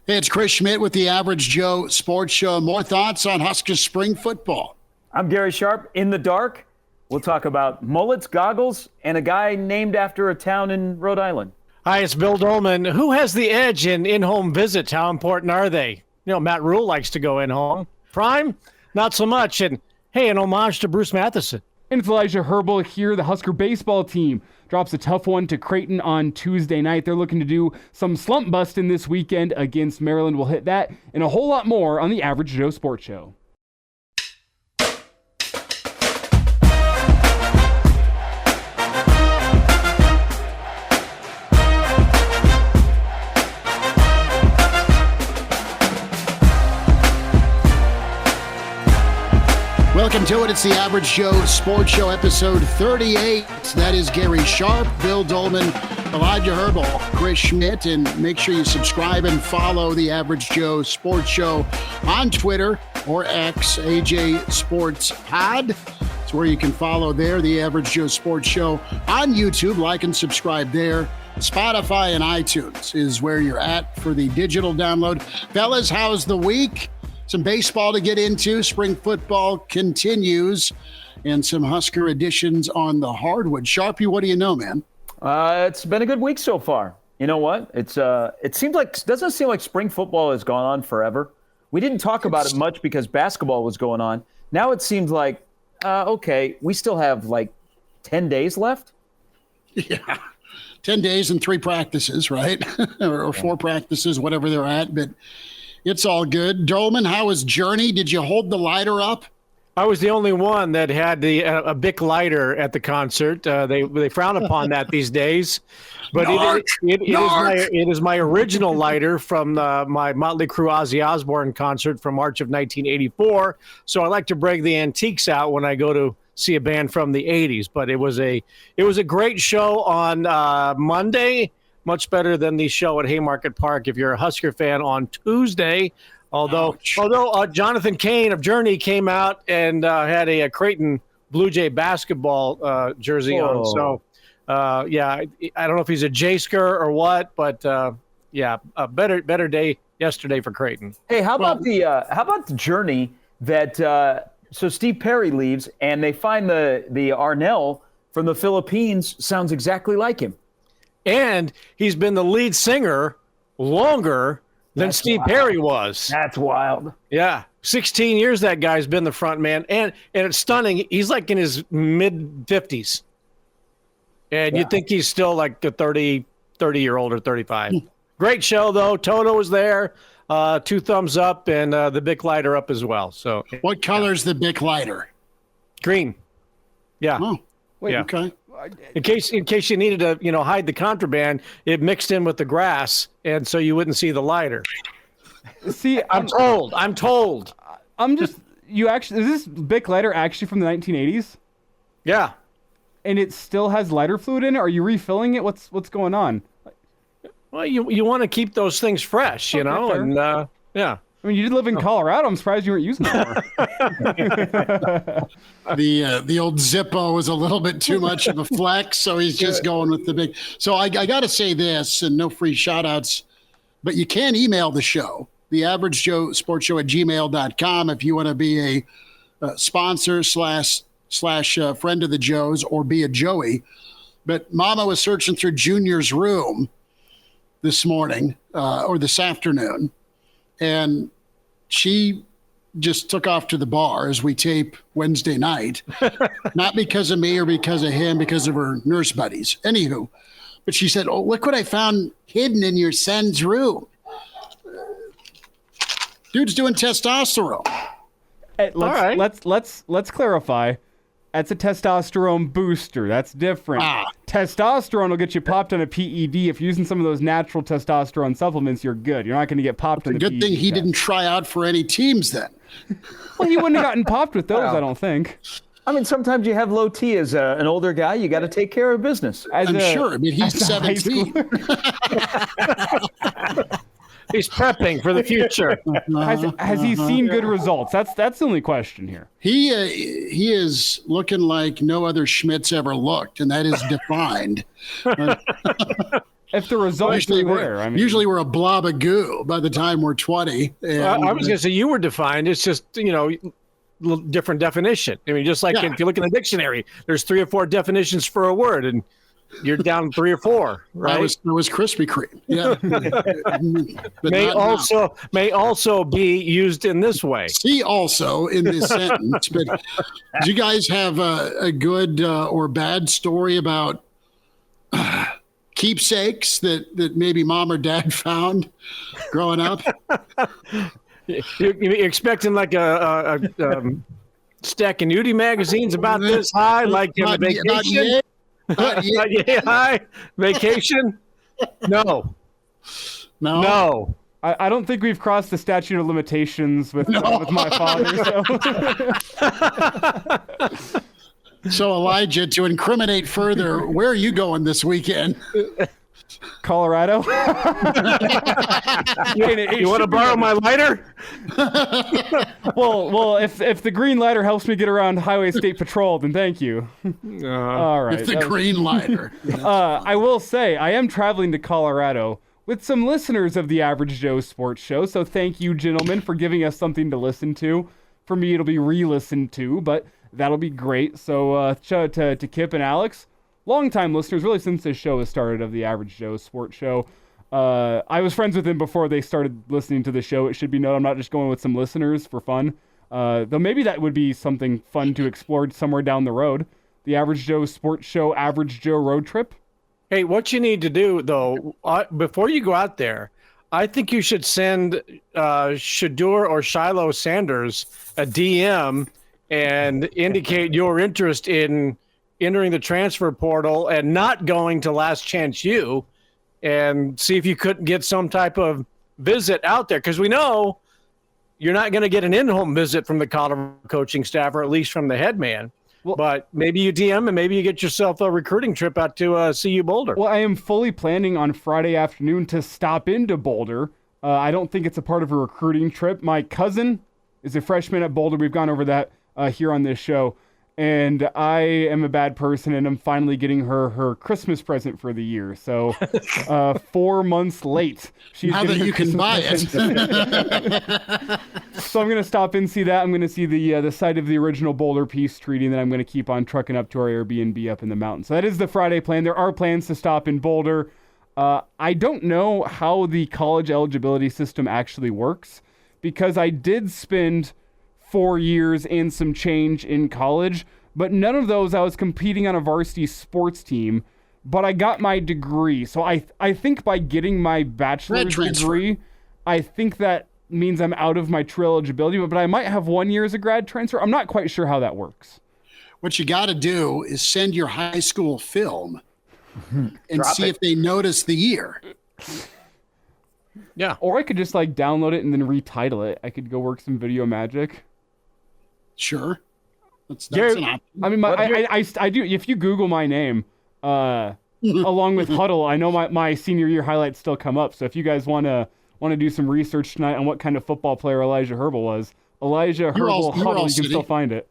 Hey, it's Chris Schmidt with the Average Joe Sports Show. More thoughts on Husker spring football. I'm Gary Sharp. In the dark, we'll talk about mullets, goggles, and a guy named after a town in Rhode Island. Hi, it's Bill Doleman. Who has the edge in in-home visits? How important are they? You know, Matt Rhule likes to go in-home. Prime, not so much. And, hey, an homage to Bruce Matheson. And it's Elijah Herbel here. The Husker baseball team drops a tough one to Creighton on Tuesday night. They're looking to do some slump busting this weekend against Maryland. We'll hit that and a whole lot more on the Average Joe Sports Show. Welcome to it. It's the Average Joe Sports Show, episode 38. That is Gary Sharp, Bill Doleman, Elijah Herbel, Chris Schmidt, and make sure you subscribe and follow the Average Joe Sports Show on Twitter or X, AJ Sports Pod. It's where you can follow there, the Average Joe Sports Show on YouTube. Like and subscribe there. Spotify and iTunes is where you're at for the digital download. Fellas, how's the week? Some baseball to get into. Spring football continues, and some Husker additions on the hardwood. Sharpie, what do you know, man? It's been a good week so far. You know what? Doesn't seem like spring football has gone on forever. We didn't talk about it much because basketball was going on. Now it seems like, okay, we still have like 10 days left. Yeah, 10 days and 3 practices, right? or 4 practices, whatever they're at, but it's all good. Doleman, how was Journey? Did you hold the lighter up? I was the only one that had a Bic lighter at the concert. They frown upon that these days. But it is my original lighter from my Motley Crue Ozzy Osbourne concert from March of 1984. So I like to bring the antiques out when I go to see a band from the 80s. But it was a great show on Monday. Much better than the show at Haymarket Park if you're a Husker fan on Tuesday. Although Jonathan Kane of Journey came out and had a Creighton Blue Jay basketball jersey on. So, I don't know if he's a J-sker or what, but a better day yesterday for Creighton. Hey, how about the Journey that so Steve Perry leaves and they find the Arnell from the Philippines sounds exactly like him. And he's been the lead singer longer than Steve Perry was. That's wild. Yeah. 16 years that guy's been the front man. And it's stunning. He's like in his mid-50s. And you'd think he's still like a 30-year-old or 35. Great show, though. Toto was there. 2 thumbs up and the Bic lighter up as well. So, what color's the Bic lighter? Green. Yeah. Oh, wait, yeah. Okay. In case you needed to hide the contraband, it mixed in with the grass, and so you wouldn't see the lighter. See, I'm told. Is this Bic lighter actually from the 1980s? Yeah. And it still has lighter fluid in it? Are you refilling it? What's going on? Well, you want to keep those things fresh, fair. and yeah. I mean, you did live in Colorado. I'm surprised you weren't using it more. The old Zippo was a little bit too much of a flex, so he's just going with the big. So I got to say this, and no free shout-outs, but you can email the show, the Average Joe Sports Show at gmail.com if you want to be a sponsor slash friend of the Joes or be a Joey. But Mama was searching through Junior's room this morning or this afternoon, and she just took off to the bar as we tape Wednesday night, not because of me or because of him, because of her nurse buddies. Anywho, but she said, "Oh, look what I found hidden in your son's room." Dude's doing testosterone. Hey, let's clarify. That's a testosterone booster. That's different. Testosterone will get you popped on a PED. If you're using some of those natural testosterone supplements, you're good. You're not going to get popped on the PED. Good thing he didn't try out for any teams then. Well, he wouldn't have gotten popped with those, I don't think. I mean, sometimes you have low T as an older guy. You got to take care of business. I'm sure. I mean, he's 17. He's prepping for the future. Has he seen good results? That's the only question here. He is looking like no other Schmidt's ever looked, and that is defined. If the results are there, usually we're a blob of goo by the time we're 20. And, I was going to say you were defined. It's just, different definition. I mean, just like if you look in the dictionary, there's 3 or 4 definitions for a word, and you're down 3 or 4, right? It was Krispy Kreme. Yeah. may also be used in this way. See also in this sentence. But do you guys have a good or bad story about keepsakes that maybe mom or dad found growing up? You're expecting like a stack of nudie magazines about this high, like in a vacation? Not yet high vacation? No. I don't think we've crossed the statute of limitations with my father. So Elijah, to incriminate further, where are you going this weekend? Colorado. You want to borrow my lighter? well, if the green lighter helps me get around Highway State Patrol, then thank you. All right. If the green lighter. I will say I am traveling to Colorado with some listeners of the Average Joe Sports Show. So thank you, gentlemen, for giving us something to listen to. For me, it'll be re-listened to, but that'll be great. So shout out to Kip and Alex. Longtime listeners, really since this show has started, of the Average Joe Sports Show. I was friends with them before they started listening to the show. It should be known I'm not just going with some listeners for fun. Though maybe that would be something fun to explore somewhere down the road. The Average Joe Sports Show, Average Joe Road Trip. Hey, what you need to do, though, before you go out there, I think you should send Shadur or Shiloh Sanders a DM and indicate your interest in entering the transfer portal and not going to Last Chance U, and see if you couldn't get some type of visit out there. Because we know you're not going to get an in-home visit from the Colorado coaching staff, or at least from the head man. Well, but maybe you DM and maybe you get yourself a recruiting trip out to CU Boulder. Well, I am fully planning on Friday afternoon to stop into Boulder. I don't think it's a part of a recruiting trip. My cousin is a freshman at Boulder. We've gone over that here on this show. And I am a bad person, and I'm finally getting her Christmas present for the year. So 4 months late. She's now that you can buy it. So I'm going to stop and see that. I'm going to see the site of the original Boulder Peace Treaty, and then I'm going to keep on trucking up to our Airbnb up in the mountains. So that is the Friday plan. There are plans to stop in Boulder. I don't know how the college eligibility system actually works, because I did spend 4 years and some change in college, but none of those I was competing on a varsity sports team, but I got my degree. So I think by getting my bachelor's degree, I think that means I'm out of my true eligibility, but I might have 1 year as a grad transfer. I'm not quite sure how that works. What you got to do is send your high school film and see if they notice the year. Yeah. Or I could just download it and then retitle it. I could go work some video magic. Sure. That's Gary, an option. I mean, I do. If you Google my name, along with Huddle, I know my senior year highlights still come up. So if you guys want to do some research tonight on what kind of football player Elijah Herbel was, Elijah Herbel Huddle, you can still find it.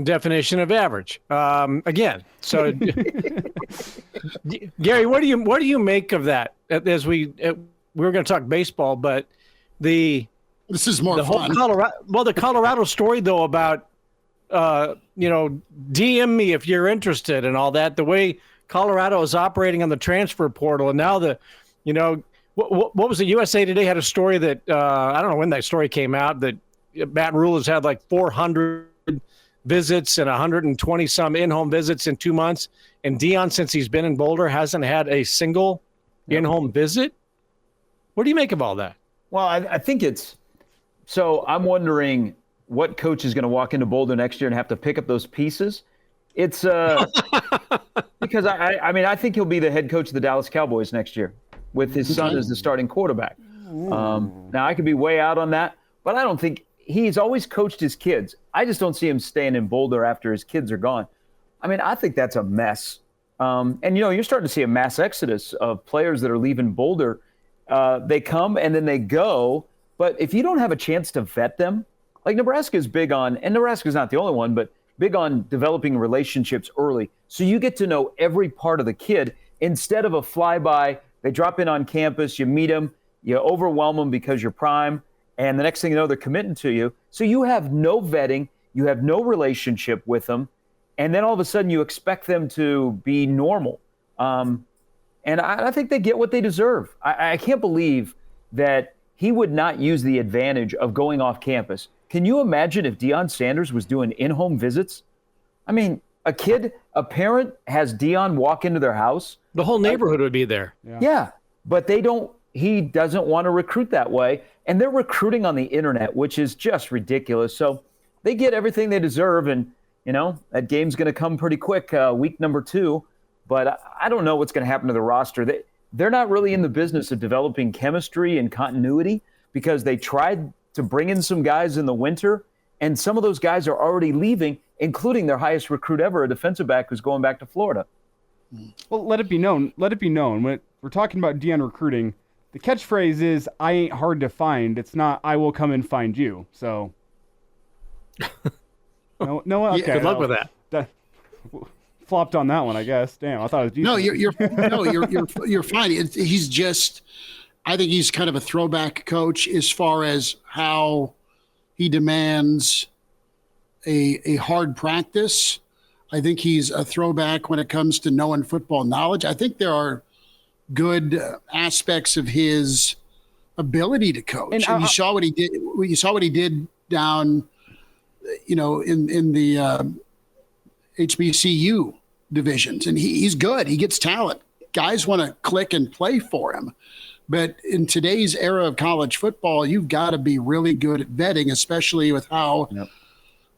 Definition of average. Again, so Gary, what do you make of that? As we were going to talk baseball, but this is more fun. The Colorado story, though, about DM me if you're interested and all that. The way Colorado is operating on the transfer portal, and now what was it? USA Today had a story that I don't know when that story came out, that Matt Rhule has had 400 visits and 120 some in-home visits in 2 months, and Deion, since he's been in Boulder, hasn't had a single in-home visit. What do you make of all that? Well, I think so I'm wondering what coach is going to walk into Boulder next year and have to pick up those pieces. It's because I think he'll be the head coach of the Dallas Cowboys next year with his son as the starting quarterback. Now I could be way out on that, but I don't think he's always coached his kids. I just don't see him staying in Boulder after his kids are gone. I mean, I think that's a mess. And you're starting to see a mass exodus of players that are leaving Boulder They come and then they go. But if you don't have a chance to vet them, like Nebraska is big on, and Nebraska's not the only one, but big on developing relationships early. So you get to know every part of the kid instead of a flyby. They drop in on campus, you meet them, you overwhelm them because you're prime, and the next thing you know, they're committing to you. So you have no vetting, you have no relationship with them, and then all of a sudden you expect them to be normal. And I think they get what they deserve. I can't believe that he would not use the advantage of going off campus. Can you imagine if Deion Sanders was doing in-home visits? I mean, a parent has Deion walk into their house. The whole neighborhood would be there. Yeah, but he doesn't want to recruit that way. And they're recruiting on the internet, which is just ridiculous. So they get everything they deserve. And, that game's going to come pretty quick, week number 2. But I don't know what's going to happen to the roster. They're not really in the business of developing chemistry and continuity because they tried to bring in some guys in the winter, and some of those guys are already leaving, including their highest recruit ever, a defensive back who's going back to Florida. Well, let it be known. When we're talking about Deion recruiting, the catchphrase is, I ain't hard to find. It's not, I will come and find you. So, no, okay. Good luck with that. Flopped on that one, I guess. Damn, I thought it was decent. No, you're fine. He's just, I think he's kind of a throwback coach as far as how he demands a hard practice. I think he's a throwback when it comes to knowing football knowledge. I think there are good aspects of his ability to coach. And you saw what he did. You saw what he did down, in the HBCU divisions, and he's good. He gets talent. Guys want to click and play for him. But in today's era of college football, you've got to be really good at vetting, especially with how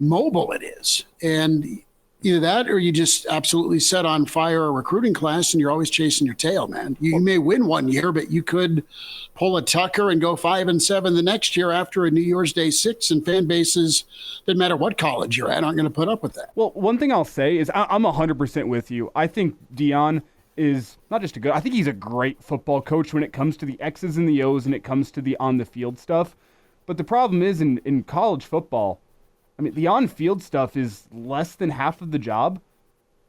mobile it is. And either that or you just absolutely set on fire a recruiting class and you're always chasing your tail, man. You may win one year, but you could pull a Tucker and go 5-7 the next year after a New Year's Day 6, and fan bases, doesn't matter what college you're at, aren't going to put up with that. Well, one thing I'll say is I'm 100% with you. I think Deion is not just I think he's a great football coach when it comes to the X's and the O's and it comes to the on-the-field stuff. But the problem is in college football, I mean, the on-field stuff is less than half of the job.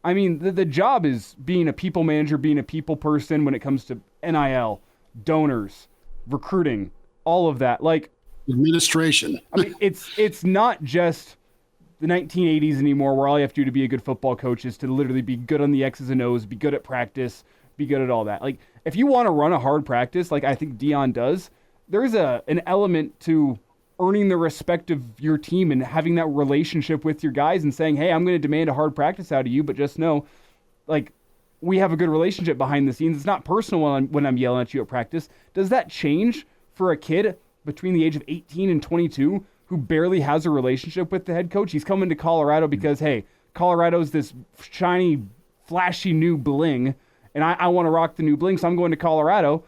I mean, the job is being a people manager, being a people person when it comes to NIL, donors, recruiting, all of that. Like administration. I mean, it's not just the 1980s anymore where all you have to do to be a good football coach is to literally be good on the X's and O's, be good at practice, be good at all that. Like, if you want to run a hard practice like I think Deion does, there's an element to earning the respect of your team and having that relationship with your guys and saying, hey, I'm going to demand a hard practice out of you, but just know, like, we have a good relationship behind the scenes. It's not personal when I'm yelling at you at practice. Does that change for a kid between the age of 18 and 22 who barely has a relationship with the head coach? He's coming to Colorado because, hey, Colorado's this shiny, flashy new bling, and I want to rock the new bling, so I'm going to Colorado.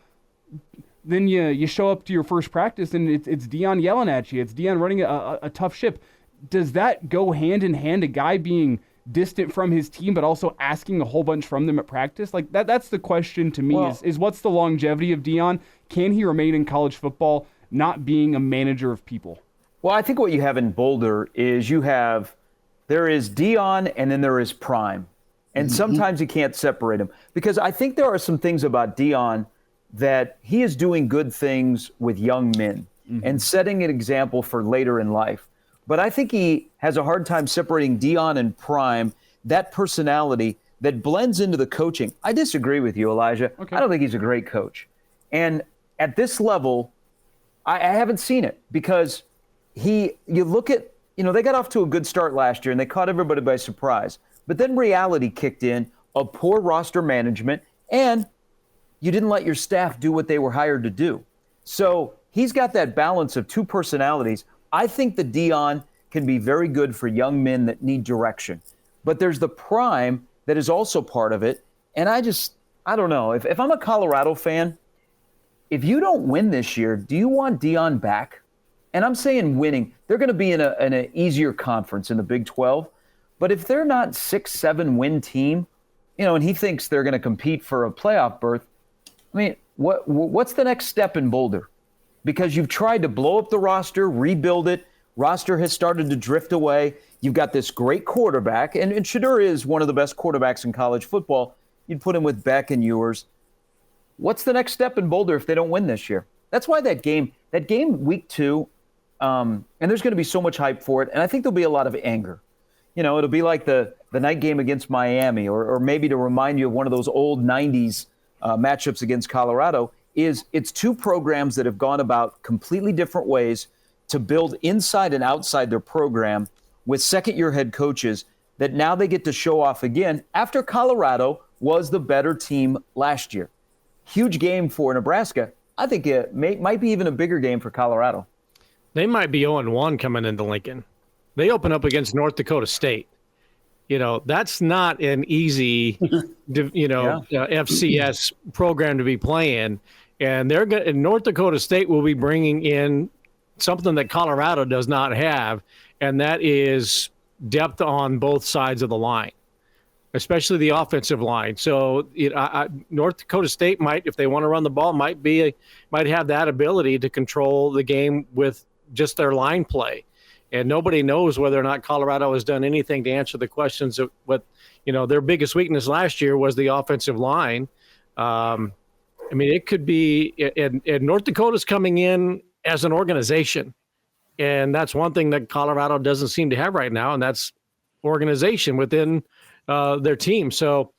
Then you show up to your first practice, and it's Deion yelling at you. It's Deion running a tough ship. Does that go hand in hand, a guy being distant from his team but also asking a whole bunch from them at practice? Like that's the question to me, is what's the longevity of Deion? Can he remain in college football not being a manager of people? Well, I think what you have in Boulder is there is Deion and then there is Prime. And sometimes you can't separate them. Because I think there are some things about Deion that he is doing good things with young men and setting an example for later in life. But I think he has a hard time separating Deion and Prime, that personality that blends into the coaching. I disagree with you, Elijah. Okay. I don't think he's a great coach. And at this level, I haven't seen it because you look at, they got off to a good start last year and they caught everybody by surprise. But then reality kicked in, of poor roster management, and you didn't let your staff do what they were hired to do. So he's got that balance of two personalities. I think the Deion can be very good for young men that need direction. But there's the Prime that is also part of it. And I don't know. If I'm a Colorado fan, if you don't win this year, do you want Deion back? And I'm saying winning. They're going to be in an easier conference in the Big 12. But if they're not 6-7 win team, and he thinks they're going to compete for a playoff berth, I mean, what's the next step in Boulder? Because you've tried to blow up the roster, rebuild it. Roster has started to drift away. You've got this great quarterback, and Shedeur is one of the best quarterbacks in college football. You'd put him with Beck and Ewers. What's the next step in Boulder if they don't win this year? That's why that game week 2, and there's going to be so much hype for it, and I think there'll be a lot of anger. It'll be like the night game against Miami, or maybe to remind you of one of those old 90s matchups against Colorado. It's two programs that have gone about completely different ways to build inside and outside their program with second-year head coaches that now they get to show off again after Colorado was the better team last year. Huge game for Nebraska. I think it might be even a bigger game for Colorado. They might be 0-1 coming into Lincoln. They open up against North Dakota State. That's not an easy, FCS program to be playing. And North Dakota State will be bringing in something that Colorado does not have, and that is depth on both sides of the line, especially the offensive line. So North Dakota State might, if they want to run the ball, might have that ability to control the game with just their line play. And nobody knows whether or not Colorado has done anything to answer the questions of what, their biggest weakness last year was the offensive line. It could be, and North Dakota's coming in as an organization. And that's one thing that Colorado doesn't seem to have right now, and that's organization within their team. So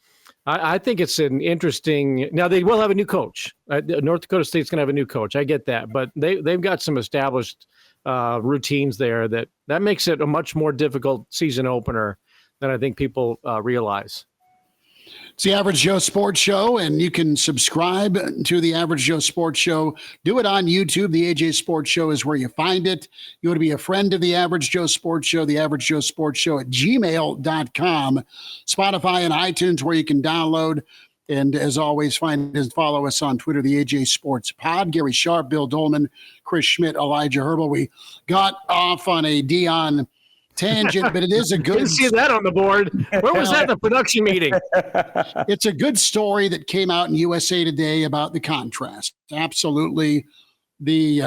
I think it's an interesting – now they will have a new coach. North Dakota State's going to have a new coach. I get that. But they've got some established routines there that makes it a much more difficult season opener than I think people realize. It's the Average Joe Sports Show, and you can subscribe to the Average Joe Sports Show. Do it on YouTube. The AJ Sports Show is where you find it. You want to be a friend of the Average Joe Sports Show, the Average Joe Sports Show at gmail.com. Spotify and iTunes where you can download. And as always, follow us on Twitter, the AJ Sports Pod. Gary Sharp, Bill Doleman, Chris Schmidt, Elijah Herbel. We got off on a Deion tangent, but it is a good. Didn't see that on the board. Where was that in the production meeting? It's a good story that came out in USA Today about the contrast. Absolutely, the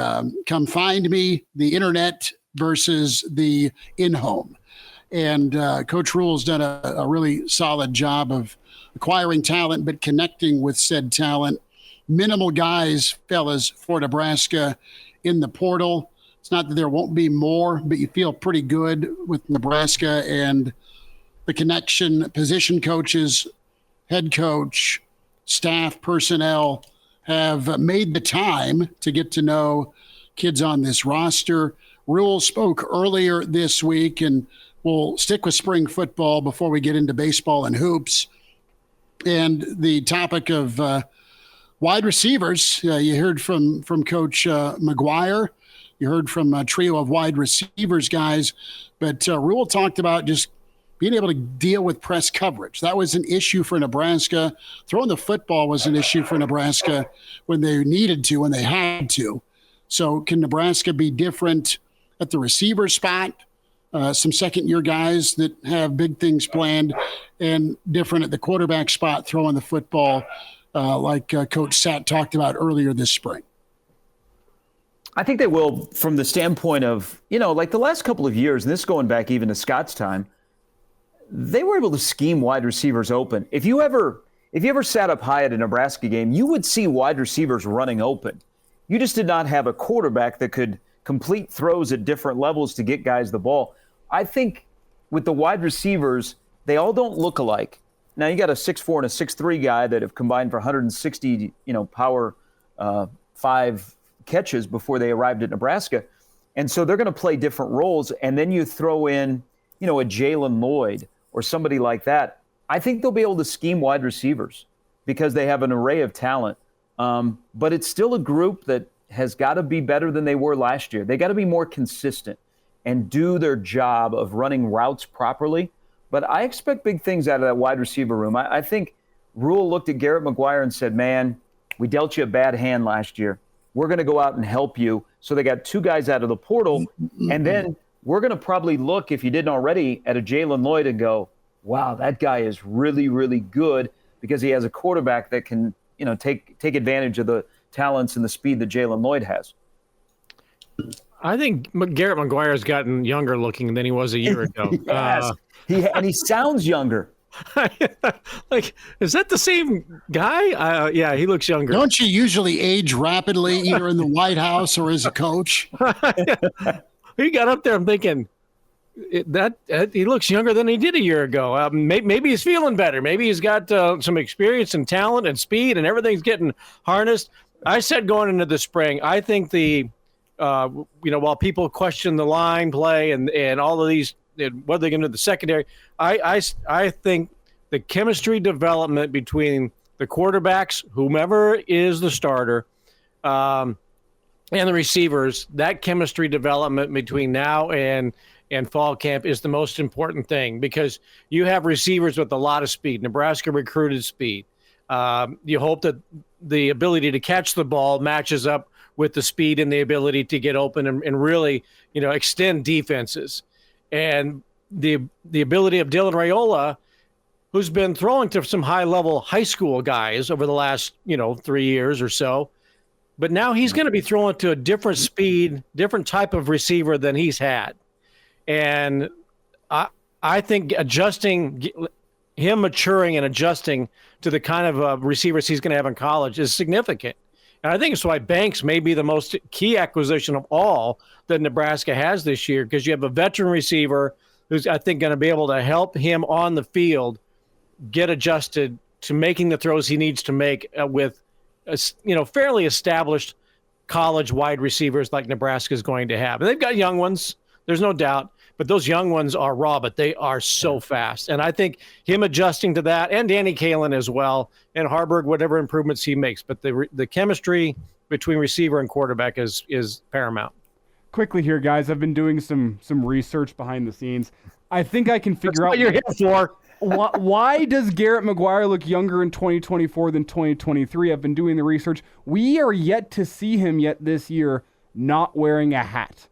come find me, the internet versus the in-home, and Coach Rhule's done a really solid job of acquiring talent, but connecting with said talent. Minimal guys, fellas, for Nebraska in the portal. It's not that there won't be more, but you feel pretty good with Nebraska and the connection. Position coaches, head coach, staff, personnel have made the time to get to know kids on this roster. Rhule spoke earlier this week, and we'll stick with spring football before we get into baseball and hoops. And the topic of wide receivers, you heard from Coach McGuire. You heard from a trio of wide receivers guys, but Rhule talked about just being able to deal with press coverage. That was an issue for Nebraska. Throwing the football was an issue for Nebraska when they needed to, when they had to. So can Nebraska be different at the receiver spot? Some second-year guys that have big things planned, and different at the quarterback spot, throwing the football like Coach Satt talked about earlier this spring. I think they will, from the standpoint of, like the last couple of years, and this going back even to Scott's time, they were able to scheme wide receivers open. If you ever sat up high at a Nebraska game, you would see wide receivers running open. You just did not have a quarterback that could complete throws at different levels to get guys the ball. I think with the wide receivers, they all don't look alike. Now you got a 6'4" and a 6'3" guy that have combined for 160, power 5 catches before they arrived at Nebraska. And so they're going to play different roles. And then you throw in, a Jalen Lloyd or somebody like that. I think they'll be able to scheme wide receivers because they have an array of talent. But it's still a group that has got to be better than they were last year. They got to be more consistent and do their job of running routes properly. But I expect big things out of that wide receiver room. I think Rhule looked at Garrett McGuire and said, man, we dealt you a bad hand last year. We're going to go out and help you. So they got 2 guys out of the portal. And then we're going to probably look, if you didn't already, at a Jalen Lloyd and go, wow, that guy is really, really good because he has a quarterback that can take advantage of the talents and the speed that Jalen Lloyd has. I think Garrett McGuire has gotten younger looking than he was a year ago. Yes. He sounds younger. Like, is that the same guy? Yeah, he looks younger. Don't you usually age rapidly, either in the White House or as a coach? He got up there. I'm thinking that he looks younger than he did a year ago. Maybe he's feeling better. Maybe he's got some experience and talent and speed, and everything's getting harnessed. I said going into the spring, I think while people question the line play and all of these, what are they going to do the secondary? I think the chemistry development between the quarterbacks, whomever is the starter, and the receivers, that chemistry development between now and fall camp is the most important thing, because you have receivers with a lot of speed. Nebraska recruited speed. You hope that the ability to catch the ball matches up with the speed and the ability to get open and really, extend defenses. And the ability of Dylan Raiola, who's been throwing to some high-level high school guys over the last, 3 years or so. But now he's going to be throwing to a different speed, different type of receiver than he's had. And I think him maturing and adjusting to the kind of receivers he's going to have in college is significant. And I think it's why Banks may be the most key acquisition of all that Nebraska has this year, because you have a veteran receiver who's, I think, going to be able to help him on the field get adjusted to making the throws he needs to make with fairly established college wide receivers like Nebraska is going to have. And they've got young ones, there's no doubt, but those young ones are raw, but they are so fast. And I think him adjusting to that, and Danny Kaelin as well, and Hoiberg, whatever improvements he makes, but the chemistry between receiver and quarterback is paramount. Quickly here, guys, I've been doing some research behind the scenes. I think I can figure out what you're here for. Why does Garrett McGuire look younger in 2024 than 2023? I've been doing the research. We are yet to see him yet this year not wearing a hat.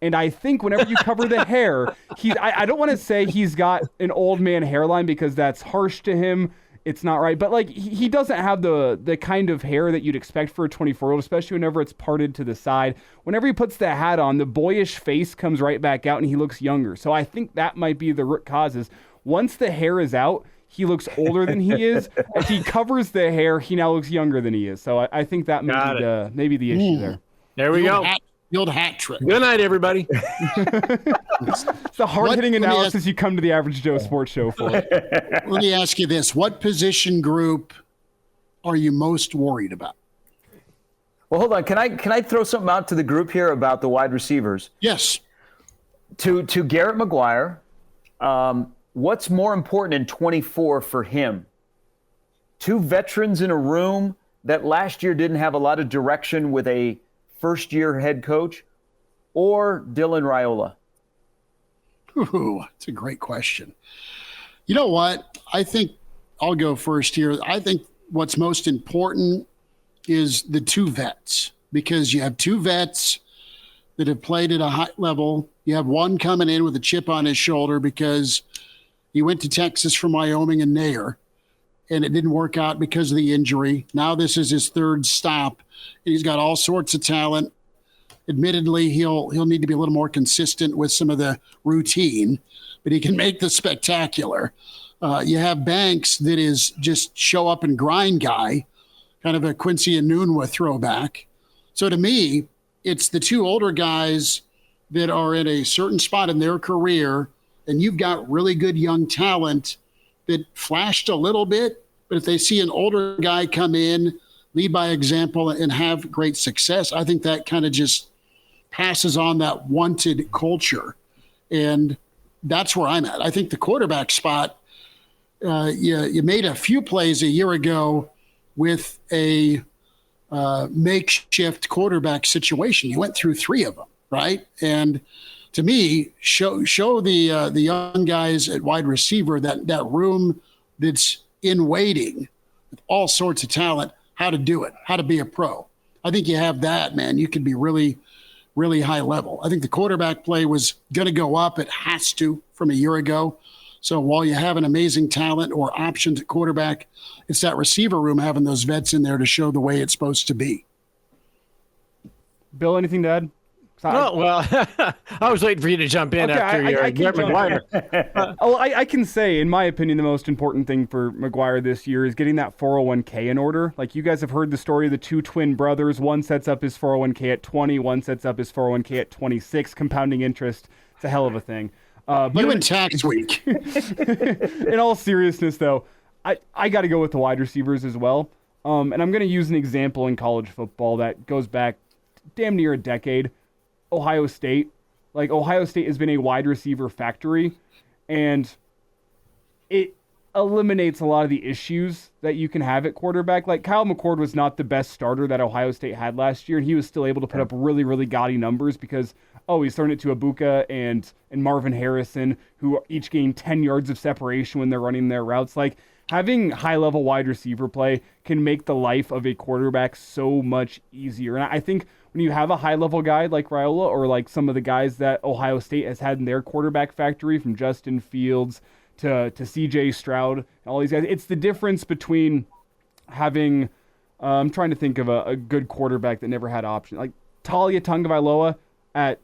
And I think whenever you cover the hair, I don't want to say he's got an old man hairline, because that's harsh to him. It's not right. But he doesn't have the kind of hair that you'd expect for a 24-year-old, especially whenever it's parted to the side. Whenever he puts the hat on, the boyish face comes right back out and he looks younger. So I think that might be the root causes. Once the hair is out, he looks older than he is. If he covers the hair, he now looks younger than he is. So I think that may be the issue there. There we go. The old hat trick. Good night, everybody. It's the hard-hitting analysis you come to the Average Joe Sports Show for. Let me ask you this. What position group are you most worried about? Well, hold on. Can I throw something out to the group here about the wide receivers? Yes. To Garrett McGuire, what's more important in 24 for him? Two veterans in a room that last year didn't have a lot of direction with a first-year head coach, or Dylan Raiola? Ooh, that's a great question. You know what? I think I'll go first here. I think what's most important is the two vets, because you have two vets that have played at a high level. You have one coming in with a chip on his shoulder because he went to Texas from Wyoming and Nair, and it didn't work out because of the injury. Now this is his third stop, and he's got all sorts of talent. Admittedly, he'll need to be a little more consistent with some of the routine, but he can make the spectacular. You have Banks that is just show up and grind guy, kind of a Quincy Enunwa throwback. So to me, it's the two older guys that are in a certain spot in their career, and you've got really good young talent that flashed a little bit, but if they see an older guy come in, lead by example, and have great success, I think that kind of just passes on that wanted culture. And that's where I'm at. I think the quarterback spot, you made a few plays a year ago with a makeshift quarterback situation. You went through three of them, right? And to me, show the young guys at wide receiver that room that's in waiting with all sorts of talent, how to do it, how to be a pro. I think you have that, man. You could be really, really high level. I think the quarterback play was going to go up. It has to from a year ago. So while you have an amazing talent or options at quarterback, it's that receiver room having those vets in there to show the way it's supposed to be. Bill, anything to add? Oh, well, I was waiting for you to jump in after your Brett McGuire. I can say, in my opinion, the most important thing for McGuire this year is getting that 401k in order. Like, you guys have heard the story of the two twin brothers. One sets up his 401k at 20, one sets up his 401k at 26, compounding interest. It's a hell of a thing. But you in tax week. In all seriousness, though, I got to go with the wide receivers as well. And I'm going to use an example in college football that goes back damn near a decade. Ohio State. Like, Ohio State has been a wide receiver factory, and it eliminates a lot of the issues that you can have at quarterback. Like, Kyle McCord was not the best starter that Ohio State had last year, and he was still able to put up really, really gaudy numbers because, he's throwing it to Ibuka and Marvin Harrison, who each gain 10 yards of separation when they're running their routes. Like, having high-level wide receiver play can make the life of a quarterback so much easier. And I think when you have a high-level guy like Raiola, or like some of the guys that Ohio State has had in their quarterback factory, from Justin Fields to C.J. Stroud, and all these guys, it's the difference between having, I'm trying to think of a good quarterback that never had option. Like Talia Tagovailoa at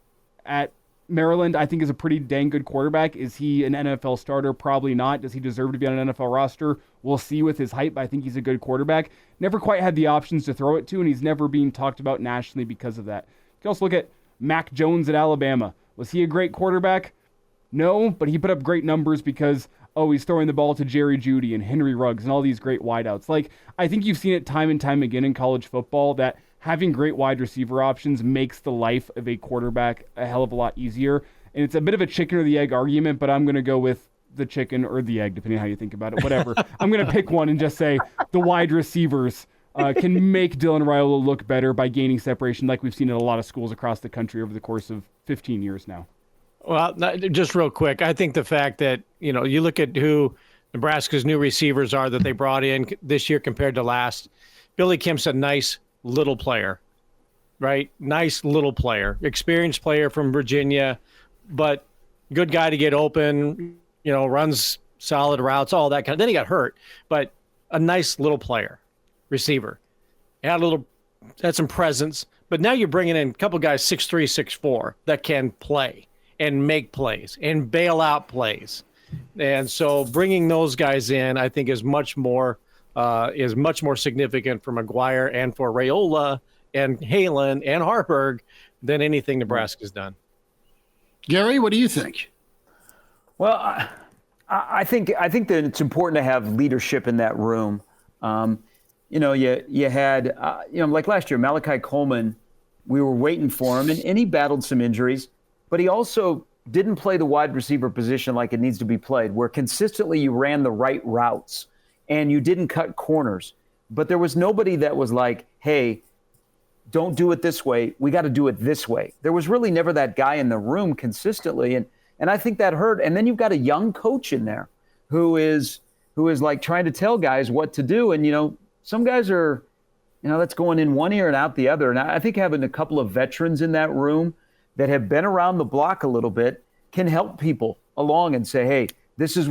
Maryland, I think, is a pretty dang good quarterback. Is he an NFL starter? Probably not. Does he deserve to be on an NFL roster? We'll see with his height, but I think he's a good quarterback. Never quite had the options to throw it to, and he's never being talked about nationally because of that. You can also look at Mac Jones at Alabama. Was he a great quarterback? No, but he put up great numbers because, he's throwing the ball to Jerry Jeudy and Henry Ruggs and all these great wideouts. Like, I think you've seen it time and time again in college football that having great wide receiver options makes the life of a quarterback a hell of a lot easier. And it's a bit of a chicken or the egg argument, but I'm going to go with the chicken or the egg, depending on how you think about it. Whatever. I'm going to pick one and just say the wide receivers can make Dylan Raiola look better by gaining separation, like we've seen in a lot of schools across the country over the course of 15 years now. Well, just real quick, I think the fact that, you look at who Nebraska's new receivers are that they brought in this year compared to last. Billy Kemp's a nice little player, right? Nice little player, experienced player from Virginia, but good guy to get open, runs solid routes, all that kind of. Then he got hurt, but a nice little player, receiver. Had some presence, but now you're bringing in a couple guys 6'3", 6'4" that can play and make plays and bail out plays. And so bringing those guys in, I think, is much more significant for McGuire and for Raiola and Halen and Hoiberg than anything Nebraska's done. Gary, what do you think? Well, I think that it's important to have leadership in that room. You had like last year, Malachi Coleman, we were waiting for him, and he battled some injuries, but he also didn't play the wide receiver position like it needs to be played, where consistently you ran the right routes and you didn't cut corners. But there was nobody that was like, hey, don't do it this way. We got to do it this way. There was really never that guy in the room consistently. And I think that hurt. And then you've got a young coach in there who is like trying to tell guys what to do. And, some guys are, that's going in one ear and out the other. And I think having a couple of veterans in that room that have been around the block a little bit can help people along and say, hey, this is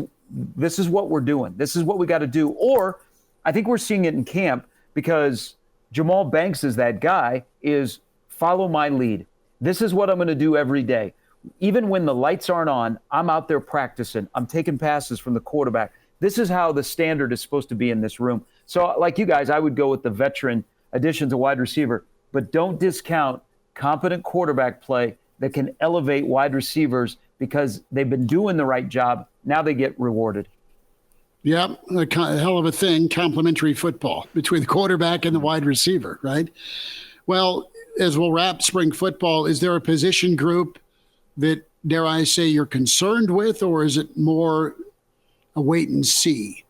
what we're doing. This is what we got to do. Or I think we're seeing it in camp because Jamal Banks is that guy, is follow my lead. This is what I'm going to do every day. Even when the lights aren't on, I'm out there practicing. I'm taking passes from the quarterback. This is how the standard is supposed to be in this room. So like you guys, I would go with the veteran addition to wide receiver, but don't discount competent quarterback play that can elevate wide receivers because they've been doing the right job. Now they get rewarded. Yeah, a hell of a thing, complementary football between the quarterback and the wide receiver, right? Well, as we'll wrap spring football, is there a position group that, dare I say, you're concerned with, or is it more a wait and see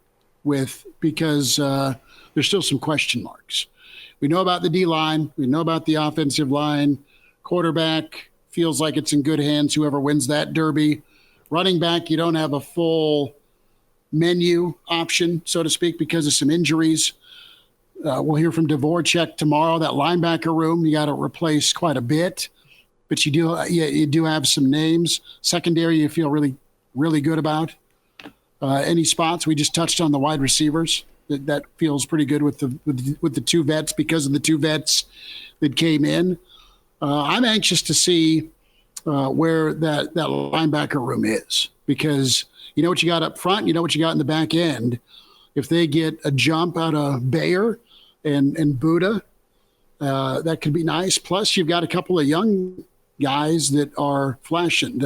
with, because there's still some question marks? We know about the D-line. We know about the offensive line. Quarterback feels like it's in good hands, whoever wins that derby. Running back, you don't have a full menu option, so to speak, because of some injuries. We'll hear from Dvorak tomorrow. That linebacker room, you got to replace quite a bit, but you do have some names. Secondary, you feel really, really good about. Any spots? We just touched on the wide receivers. That feels pretty good with the two vets because of the two vets that came in. I'm anxious to see where that linebacker room is, because you know what you got up front, you know what you got in the back end. If they get a jump out of Bayer and Buddha, that could be nice. Plus, you've got a couple of young guys that are flashing.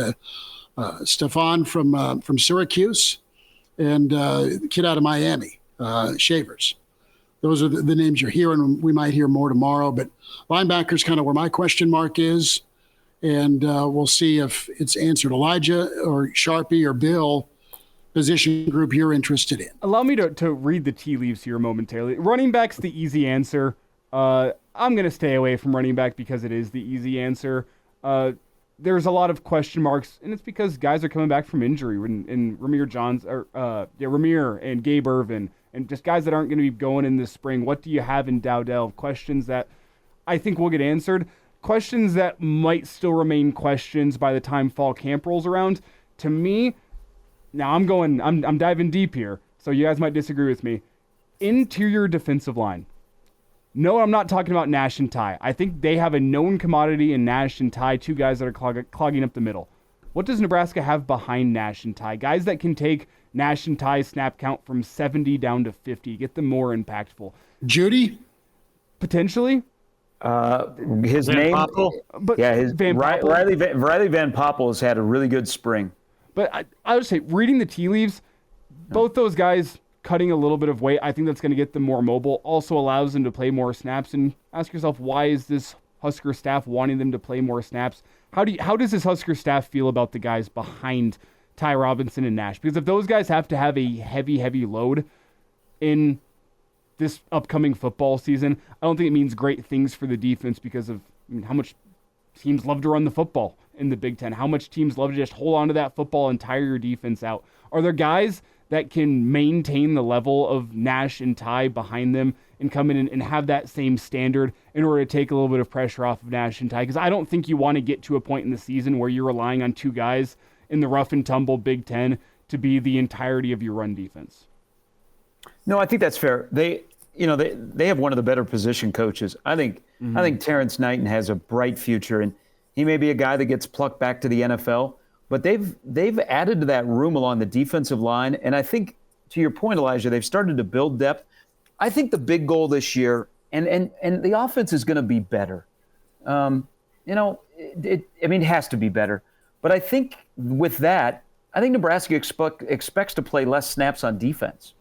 Stefan from Syracuse and the kid out of Miami, Shavers. Those are the names you're hearing. We might hear more tomorrow, but linebacker's kind of where my question mark is, and we'll see if it's answered. Elijah or Sharpie or Bill, position group you're interested in. Allow me to read the tea leaves here momentarily. Running back's the easy answer. I'm going to stay away from running back because it is the easy answer. There's a lot of question marks, and it's because guys are coming back from injury. And Ramir and Gabe Ervin, and just guys that aren't going to be going in this spring. What do you have in Dowdell? Questions that I think will get answered. Questions that might still remain questions by the time fall camp rolls around. To me, now I'm diving deep here, so you guys might disagree with me. Interior defensive line. No, I'm not talking about Nash and Ty. I think they have a known commodity in Nash and Ty, two guys that are clogging up the middle. What does Nebraska have behind Nash and Ty? Guys that can take Nash and Ty's snap count from 70 down to 50, get them more impactful. Judy? His Van name, Poppel? but yeah, Riley Van Poppel has had a really good spring. But I would say, reading the tea leaves, both those guys cutting a little bit of weight, I think that's going to get them more mobile, also allows them to play more snaps. And ask yourself, why is this Husker staff wanting them to play more snaps? How does this Husker staff feel about the guys behind Ty Robinson and Nash? Because if those guys have to have a heavy load in this upcoming football season, I don't think it means great things for the defense, because of how much teams love to run the football in the Big Ten, how much teams love to just hold on to that football and tire your defense out. Are there guys that can maintain the level of Nash and Ty behind them and come in and have that same standard in order to take a little bit of pressure off of Nash and Ty? Because I don't think you want to get to a point in the season where you're relying on two guys in the rough and tumble Big Ten to be the entirety of your run defense. No, I think that's fair. They have one of the better position coaches. I think Terrence Knighton has a bright future, and he may be a guy that gets plucked back to the NFL. But they've added to that room along the defensive line, and I think, to your point, Elijah, they've started to build depth. I think the big goal this year, and the offense is going to be better. It has to be better. But I think with that, I think Nebraska expects to play less snaps on defense,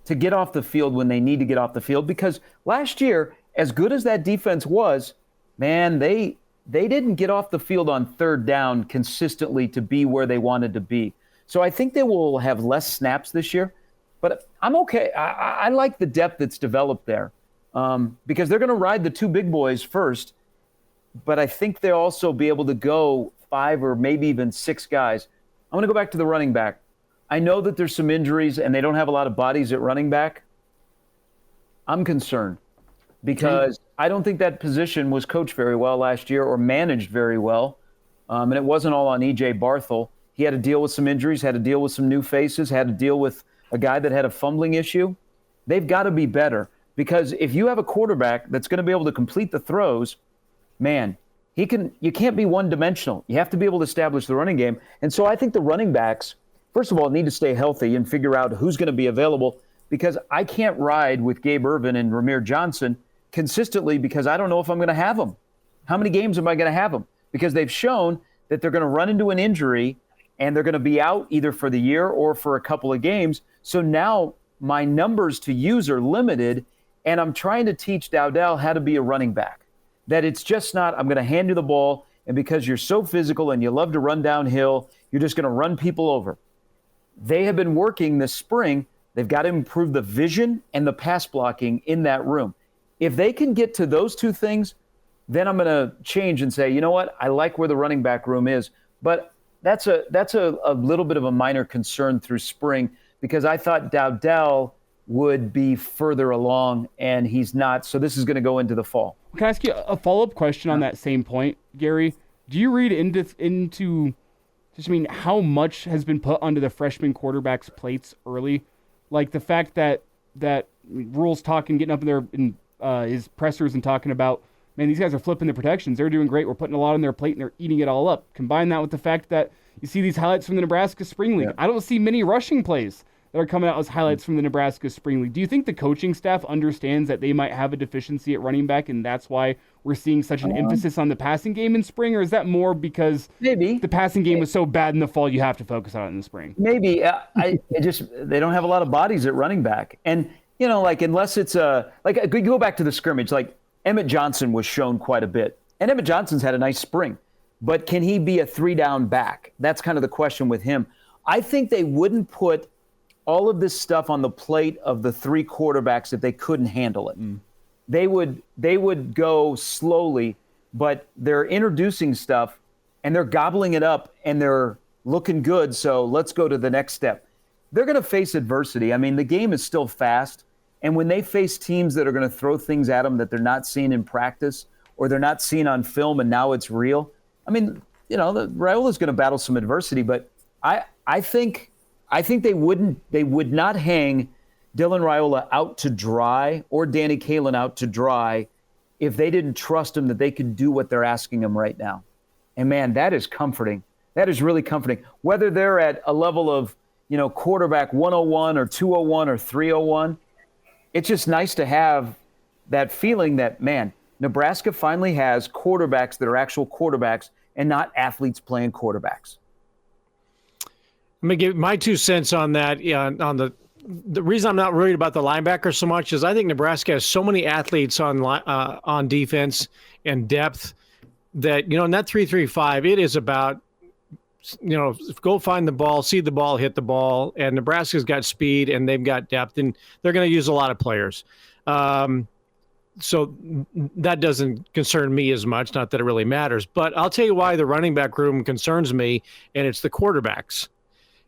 to get off the field when they need to get off the field. Because last year, as good as that defense was, man, they didn't get off the field on third down consistently to be where they wanted to be. So I think they will have less snaps this year. But I'm okay. I like the depth that's developed there, because they're going to ride the two big boys first. But I think they'll also be able to go 5 or maybe even 6 guys. I'm going to go back to the running back. I know that there's some injuries and they don't have a lot of bodies at running back. I'm concerned, because I don't think that position was coached very well last year or managed very well. And it wasn't all on E.J. Barthel. He had to deal with some injuries, had to deal with some new faces, had to deal with a guy that had a fumbling issue. They've got to be better, because if you have a quarterback that's going to be able to complete the throws, man, you can't be one-dimensional. You have to be able to establish the running game. And so I think the running backs, first of all, need to stay healthy and figure out who's going to be available, because I can't ride with Gabe Ervin and Ramir Johnson consistently, because I don't know if I'm going to have them. How many games am I going to have them? Because they've shown that they're going to run into an injury and they're going to be out either for the year or for a couple of games. So now my numbers to use are limited, and I'm trying to teach Dowdell how to be a running back. That it's just not, I'm going to hand you the ball, and because you're so physical and you love to run downhill, you're just going to run people over. They have been working this spring. They've got to improve the vision and the pass blocking in that room. If they can get to those two things, then I'm going to change and say, you know what, I like where the running back room is. But that's a little bit of a minor concern through spring, because I thought Dowdell would be further along, and he's not. So this is going to go into the fall. Can I ask you a follow-up question on that same point, Gary? Do you read into just how much has been put onto the freshman quarterbacks' plates early. Like the fact that Rhule's getting up in there in his pressers and talking about, man, these guys are flipping the protections. They're doing great. We're putting a lot on their plate and they're eating it all up. Combine that with the fact that you see these highlights from the Nebraska Spring League. I don't see many rushing plays that are coming out as highlights from the Nebraska Spring League. Do you think the coaching staff understands that they might have a deficiency at running back and that's why we're seeing such an emphasis on the passing game in spring? Or is that more because the passing game was so bad in the fall you have to focus on it in the spring? Maybe. They don't have a lot of bodies at running back. And, unless it's you go back to the scrimmage, like Emmett Johnson was shown quite a bit. And Emmett Johnson's had a nice spring. But can he be a 3-down back? That's kind of the question with him. I think they wouldn't put all of this stuff on the plate of the 3 quarterbacks if they couldn't handle it. They would go slowly, but they're introducing stuff and they're gobbling it up and they're looking good. So let's go to the next step. They're going to face adversity. I mean, the game is still fast. And when they face teams that are going to throw things at them that they're not seeing in practice or they're not seeing on film and now it's real. I mean, Raiola's going to battle some adversity, but I think they would not hang Dylan Raiola out to dry or Danny Kaelin out to dry if they didn't trust him that they could do what they're asking him right now. And man, that is comforting. That is really comforting. Whether they're at a level of, quarterback 101 or 201 or 301, it's just nice to have that feeling that, man, Nebraska finally has quarterbacks that are actual quarterbacks and not athletes playing quarterbacks. Let me give my 2 cents on that. On the reason I'm not worried about the linebacker so much is I think Nebraska has so many athletes on defense and depth that, in that 3-3-5, it is about, go find the ball, see the ball, hit the ball. And Nebraska's got speed and they've got depth and they're going to use a lot of players. So that doesn't concern me as much, not that it really matters. But I'll tell you why the running back room concerns me, and it's the quarterbacks.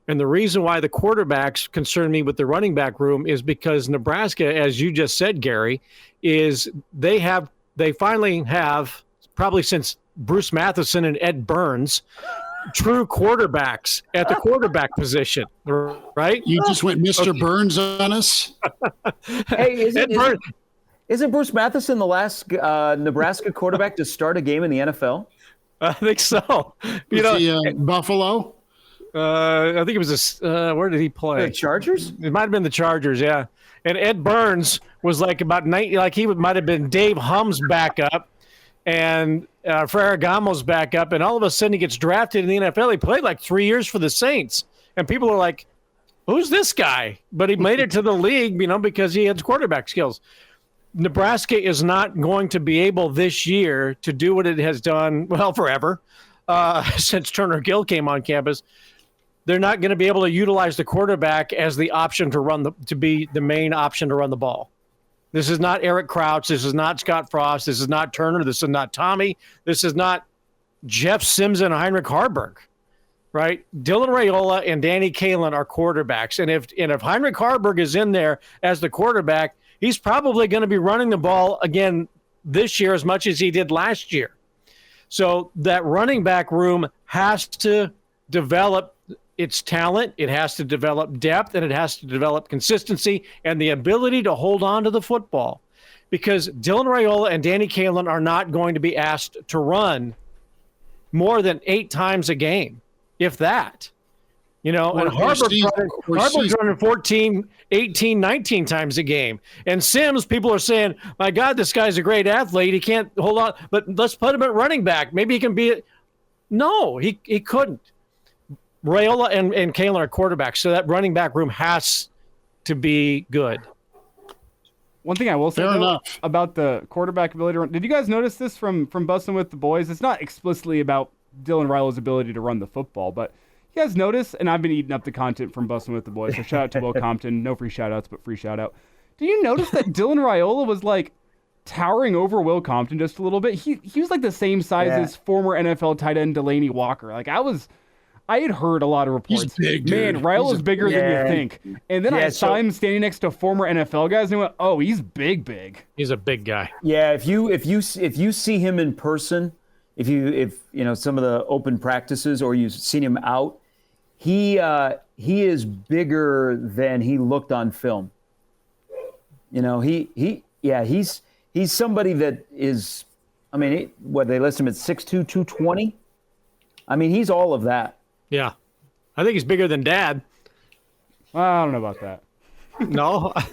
And the reason why the quarterbacks concern me with the running back room is because Nebraska, as you just said, Gary, is they finally have, probably since Bruce Matheson and Ed Burns, true quarterbacks at the quarterback position, right? You just went Mr. Burns on us. Hey, isn't Bruce Matheson the last Nebraska quarterback to start a game in the NFL? I think so. Buffalo? I think it was where did he play? The Chargers? It might have been the Chargers, yeah. And Ed Burns was like about 90, like he might have been Dave Hum's backup and Ferragamo's backup, and all of a sudden he gets drafted in the NFL. He played like 3 years for the Saints, and people are like, "Who's this guy?" But he made it to the league, because he has quarterback skills. Nebraska is not going to be able this year to do what it has done, forever, since Turner Gill came on campus. They're not going to be able to utilize the quarterback as the option to be the main option to run the ball. This is not Eric Crouch. This is not Scott Frost. This is not Turner. This is not Tommy. This is not Jeff Sims and Heinrich Harburg, right? Dylan Raiola and Danny Kaelin are quarterbacks. And if Heinrich Harburg is in there as the quarterback, he's probably going to be running the ball again this year as much as he did last year. So that running back room has to develop its talent, it has to develop depth, and it has to develop consistency and the ability to hold on to the football. Because Dylan Raiola and Danny Kaelin are not going to be asked to run more than 8 times a game, if that. And Harburg's running 14, 18, 19 times a game. And Sims, people are saying, my God, this guy's a great athlete. He can't hold on, but let's put him at running back. Maybe he can be No, he couldn't. Raiola and Kaelin are quarterbacks, so that running back room has to be good. One thing I will say about the quarterback ability to run, did you guys notice this from Bussin' with the Boys? It's not explicitly about Dylan Raiola's ability to run the football, but you guys notice, and I've been eating up the content from Bussin' with the Boys, so shout out to Will Compton. No free shout-outs, but free shout-out. Did you notice that Dylan Raiola was like towering over Will Compton just a little bit? He was like the same size as former NFL tight end Delaney Walker. Like I had heard a lot of reports. He's big, dude. Man, Raiola bigger than you think. And then I saw him standing next to former NFL guys, and I went, "Oh, he's big." He's a big guy. Yeah, if you see him in person, if you know some of the open practices or you've seen him out, he is bigger than he looked on film. You know, he's somebody that is, I mean, they list him at 6'2", 220. I mean, he's all of that. Yeah. I think he's bigger than Dad. Well, I don't know about that. No, I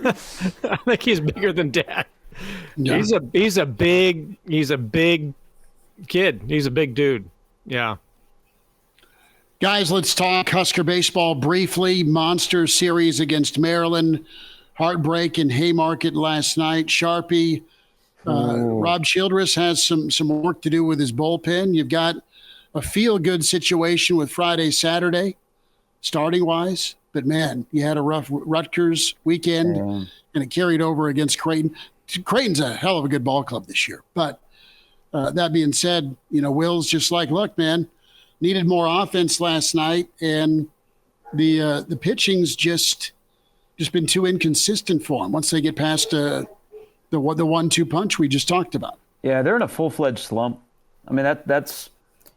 think he's bigger than Dad. Yeah. He's a big kid. He's a big dude. Yeah. Guys, let's talk Husker baseball briefly. Monster series against Maryland. Heartbreak in Haymarket last night. Sharpie. Rob Childress has some work to do with his bullpen. You've got a feel-good situation with Friday, Saturday, starting-wise. But, man, you had a rough Rutgers weekend, and it carried over against Creighton. Creighton's a hell of a good ball club this year. But that being said, you know, Will's just like, look, man, needed more offense last night, and the pitching's just been too inconsistent for him once they get past the 1-2 punch we just talked about. Yeah, they're in a full-fledged slump. I mean, that's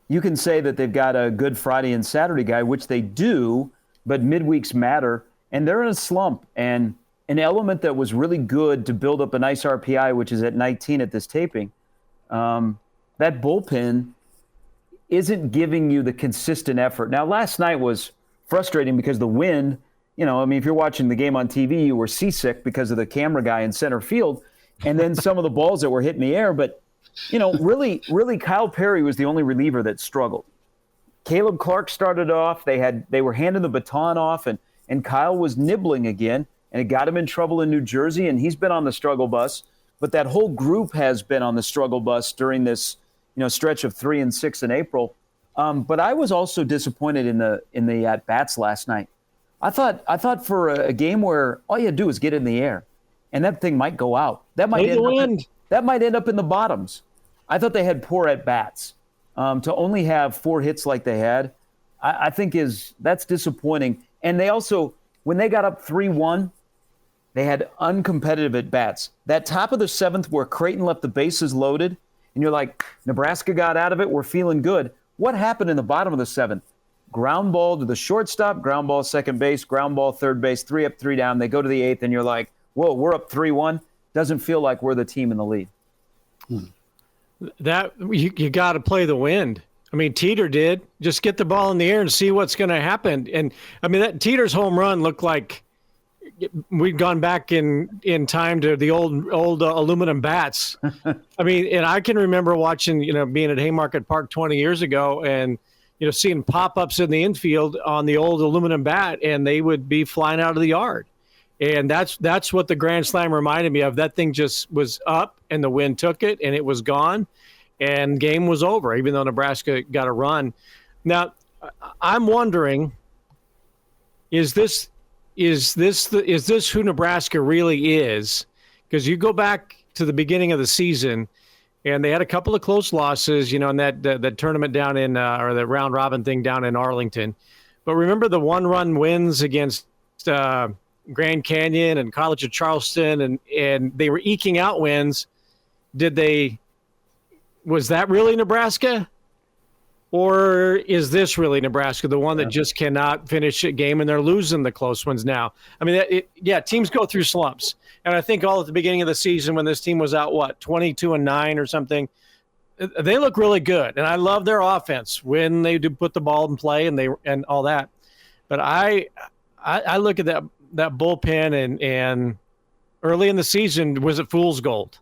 you can say that they've got a good Friday and Saturday guy, which they do, but midweeks matter, and they're in a slump. And an element that was really good to build up a nice RPI, which is at 19 at this taping, that bullpen isn't giving you the consistent effort. Now, last night was frustrating because the wind, you know, I mean, if you're watching the game on TV, you were seasick because of the camera guy in center field, and then some of the balls that were hitting the air. But, you know, really, Kyle Perry was the only reliever that struggled. Caleb Clark started off. They were handing the baton off, and Kyle was nibbling again, and it got him in trouble in New Jersey, and he's been on the struggle bus. But that whole group has been on the struggle bus during this, you know, stretch of 3 and 6 in April. But I was also disappointed in the at bats last night. I thought for a game where all you had to do is get in the air, and that thing might go out. That might end up in the bottoms. I thought they had poor at bats. To only have 4 hits like they had, I think that's disappointing. And they also, when they got up 3-1, they had uncompetitive at bats. That top of the 7th where Creighton left the bases loaded, and you're like, Nebraska got out of it, we're feeling good. What happened in the bottom of the 7th? Ground ball to the shortstop, ground ball second base, ground ball third base, 3 up, 3 down. They go to the 8th, and you're like, whoa, we're up 3-1. Doesn't feel like we're the team in the lead. That you got to play the wind. I mean, Teeter did. Just get the ball in the air and see what's going to happen. And I mean, that Teeter's home run looked like we'd gone back in time to the old aluminum bats. I mean, and I can remember watching, you know, being at Haymarket Park 20 years ago, and you know, seeing pop-ups in the infield on the old aluminum bat, and they would be flying out of the yard. And that's what the Grand Slam reminded me of. That thing just was up, and the wind took it, and it was gone, and game was over, even though Nebraska got a run. Now, I'm wondering, is this who Nebraska really is? Because you go back to the beginning of the season, and they had a couple of close losses, you know, in that tournament down in or the round robin thing down in Arlington. But remember the 1-run wins against Grand Canyon and College of Charleston, and they were eking out wins. Was that really Nebraska? Or is this really Nebraska, the one that just cannot finish a game, and they're losing the close ones now? I mean, teams go through slumps. And I think all at the beginning of the season when this team was out, 22-9 or something, they look really good. And I love their offense when they do put the ball in play and all that. But I look at that bullpen and early in the season, was it fool's gold?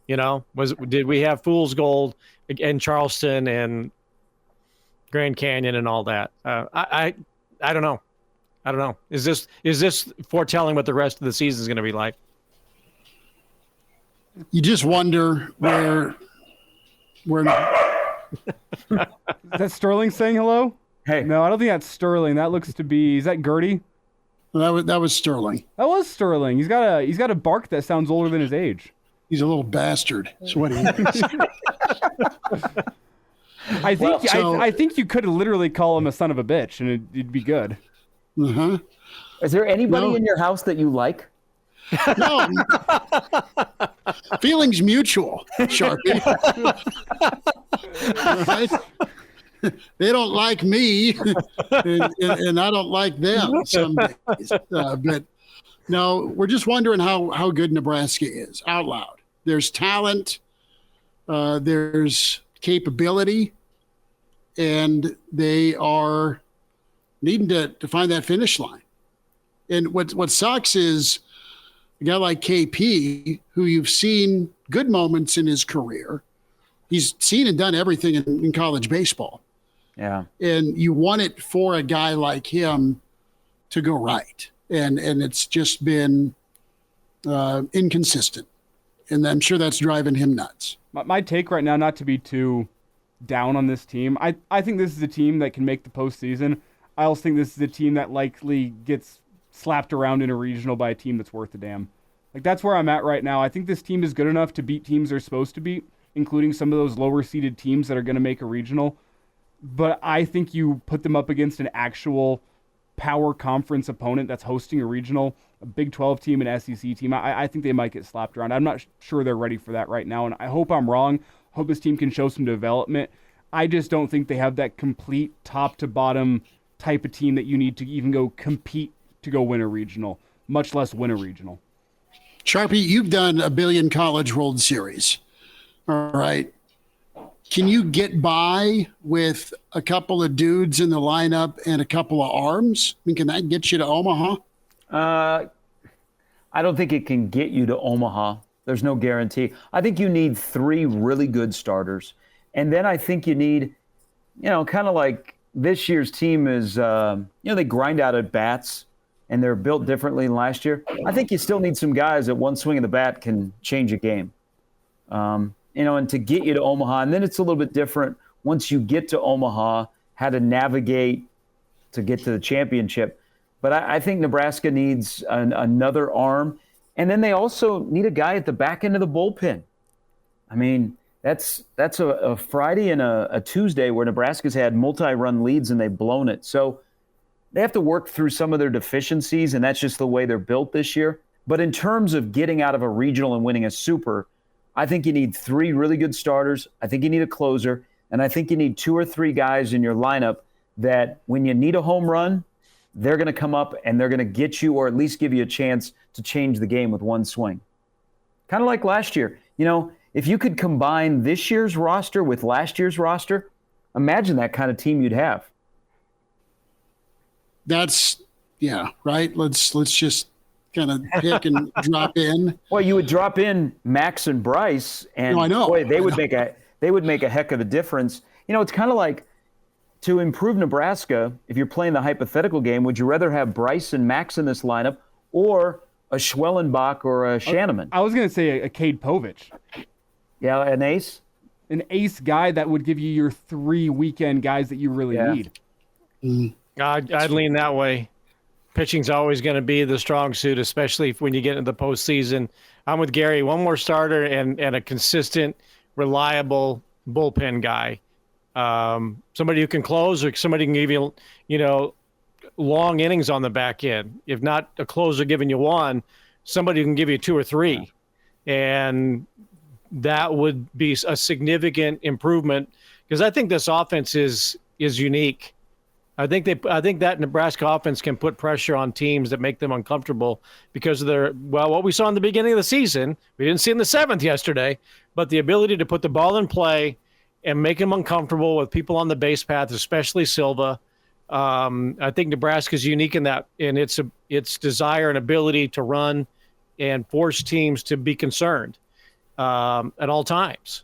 You know, did we have fool's gold in Charleston and Grand Canyon and all that? I don't know. I don't know. Is this foretelling what the rest of the season is going to be like? You just wonder where. Is that Sterling saying hello? Hey. No, I don't think that's Sterling. That looks to be. Is that Gertie? That was Sterling. That was Sterling. He's got a bark that sounds older than his age. He's a little bastard. That's what he is. I think you could literally call him a son of a bitch, and it'd be good. Uh-huh. Is there anybody in your house that you like? No, feelings mutual, Sharpie. Right? They don't like me, and I don't like them some days. But no, we're just wondering how good Nebraska is out loud. There's talent, there's capability, and they are needing to find that finish line. And what sucks is a guy like KP, who you've seen good moments in his career. He's seen and done everything in college baseball. Yeah. And you want it for a guy like him to go right. And it's just been inconsistent. And I'm sure that's driving him nuts. My take right now, not to be too down on this team, I think this is a team that can make the postseason. I also think this is a team that likely gets slapped around in a regional by a team that's worth a damn. Like, that's where I'm at right now. I think this team is good enough to beat teams they're supposed to beat, including some of those lower-seeded teams that are going to make a regional. But I think you put them up against an actual power conference opponent that's hosting a regional, a Big 12 team, an SEC team. I think they might get slapped around. I'm not sure they're ready for that right now, and I hope I'm wrong. I hope this team can show some development. I just don't think they have that complete top-to-bottom type of team that you need to even go compete to go win a regional, much less win a regional. Sharpie, you've done a billion College World Series. All right. Can you get by with a couple of dudes in the lineup and a couple of arms? I mean, can that get you to Omaha? I don't think it can get you to Omaha. There's no guarantee. I think you need 3 really good starters. And then I think you need, kind of like this year's team is, they grind out at bats and they're built differently than last year. I think you still need some guys that one swing of the bat can change a game. And to get you to Omaha, and then it's a little bit different once you get to Omaha, how to navigate to get to the championship. But I think Nebraska needs another arm. And then they also need a guy at the back end of the bullpen. I mean, that's a Friday and a Tuesday where Nebraska's had multi-run leads and they've blown it. So they have to work through some of their deficiencies, and that's just the way they're built this year. But in terms of getting out of a regional and winning a super, I think you need 3 really good starters. I think you need a closer. And I think you need 2 or 3 guys in your lineup that when you need a home run, they're going to come up and they're going to get you, or at least give you a chance to change the game with one swing. Kind of like last year. If you could combine this year's roster with last year's roster, imagine that kind of team you'd have. That's, yeah, right. Let's just kind of pick and drop in. Well, you would drop in Max and Bryce, and no, I know. Boy, they would make a heck of a difference. It's kind of like, to improve Nebraska, if you're playing the hypothetical game, would you rather have Bryce and Max in this lineup or a Schwellenbach or a Shanneman? I was going to say a Cade Povich. Yeah, an ace? An ace guy that would give you your 3 weekend guys that you really need. Mm. I'd lean that way. Pitching's always going to be the strong suit, especially when you get into the postseason. I'm with Gary. One more starter and a consistent, reliable bullpen guy. Somebody who can close, or somebody who can give you, long innings on the back end. If not a closer giving you 1, somebody who can give you 2 or 3. And that would be a significant improvement, because I think this offense is unique. I think that Nebraska offense can put pressure on teams that make them uncomfortable because of what we saw in the beginning of the season. We didn't see in the 7th yesterday, but the ability to put the ball in play and make them uncomfortable with people on the base path, especially Silva. I think Nebraska's unique in that, in its desire and ability to run and force teams to be concerned at all times.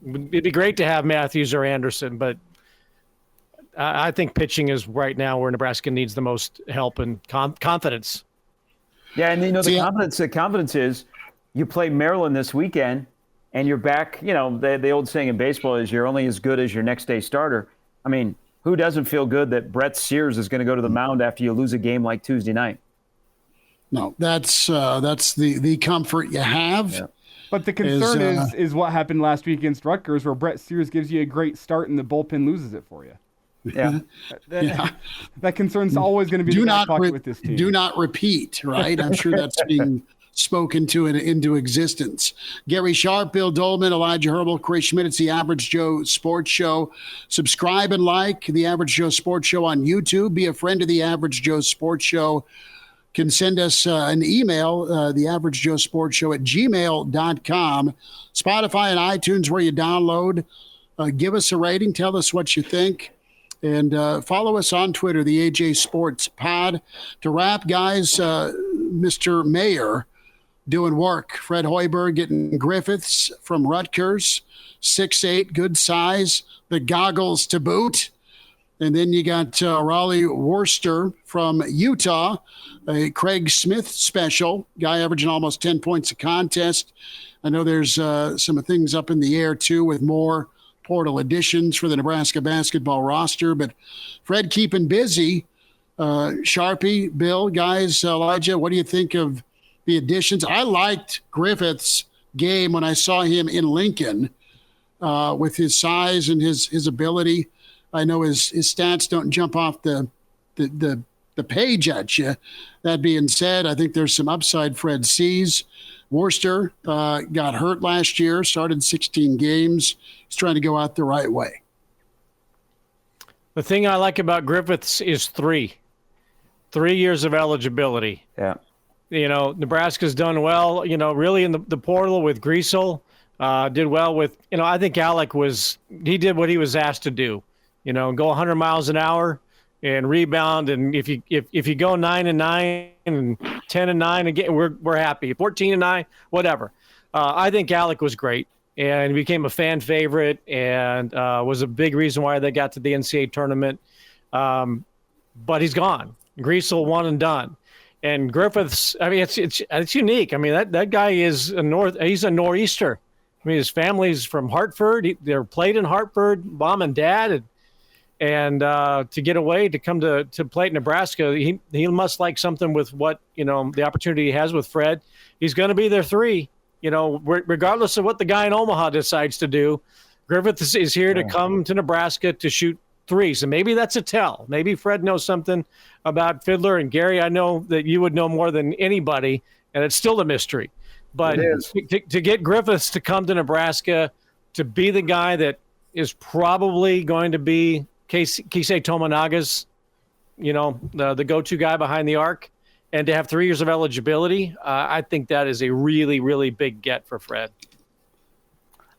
It'd be great to have Matthews or Anderson, but I think pitching is right now where Nebraska needs the most help and confidence. Yeah, and the confidence is you play Maryland this weekend and you're back. The old saying in baseball is you're only as good as your next day starter. I mean, who doesn't feel good that Brett Sears is going to go to the mound after you lose a game like Tuesday night? No, that's the comfort you have. Yeah. But the concern is what happened last week against Rutgers, where Brett Sears gives you a great start and the bullpen loses it for you. Yeah. That concern's always going to be the back pocket with this team. Do not repeat, right? I'm sure that's being spoken to it into existence. Gary Sharp, Bill Doleman, Elijah Herbel, Chris Schmidt. It's the Average Joe Sports Show. Subscribe and like the Average Joe Sports Show on YouTube. Be a friend of the Average Joe Sports Show. Can send us an email, the Average Joe Sports Show at gmail.com. Spotify and iTunes where you download. Give us a rating. Tell us what you think. And follow us on Twitter, the AJ Sports Pod. To wrap, guys, Mr. Mayor doing work. Fred Hoiberg getting Griffiths from Rutgers, 6'8", good size, the goggles to boot. And then you got Raleigh Worcester from Utah, a Craig Smith special, guy averaging almost 10 points a contest. I know there's some things up in the air, too, with more portal additions for the Nebraska basketball roster. But Fred keeping busy. Sharpie, Bill, guys, Elijah, what do you think of the additions? I liked Griffith's game when I saw him in Lincoln with his size and his ability. I know his stats don't jump off the page at you. That being said, I think there's some upside Fred sees. Worcester got hurt last year, started 16 games. He's trying to go out the right way. The thing I like about Griffiths is 3 years of eligibility. Yeah. Nebraska's done well, really in the portal with Griesel. Did well with, I think Alec he did what he was asked to do. Go 100 miles an hour and rebound. And if you go 9-9 and 10-9 again, we're happy. 14-9, whatever. I think Alec was great and became a fan favorite and was a big reason why they got to the NCAA tournament. But he's gone. Griesel one and done. And Griffiths, I mean, it's unique. I mean, that guy is he's a nor'easter. I mean, his family's from Hartford. They're played in Hartford, mom and dad, and to get away to come to play at Nebraska, he must like something with what the opportunity he has with Fred. He's going to be their 3, regardless of what the guy in Omaha decides to do. Griffiths is here to come to Nebraska to shoot 3. So maybe that's a tell. Maybe Fred knows something about Fiddler and Gary. I know that you would know more than anybody, and it's still a mystery. But to get Griffiths to come to Nebraska, to be the guy is probably going to be Keisei Tomonaga's, the go-to guy behind the arc, and to have 3 years of eligibility, I think that is a really, really big get for Fred.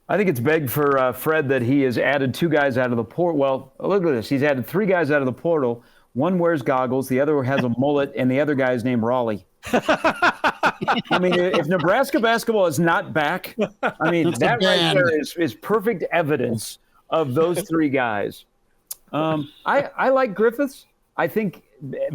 I think it's big for Fred that he has added 2 guys out of the portal. Well, look at this. He's added 3 guys out of the portal. One wears goggles, the other has a mullet, and the other guy is named Raleigh. I mean, if Nebraska basketball is not back, I mean, that right there is perfect evidence of those 3 guys. I like Griffiths. I think,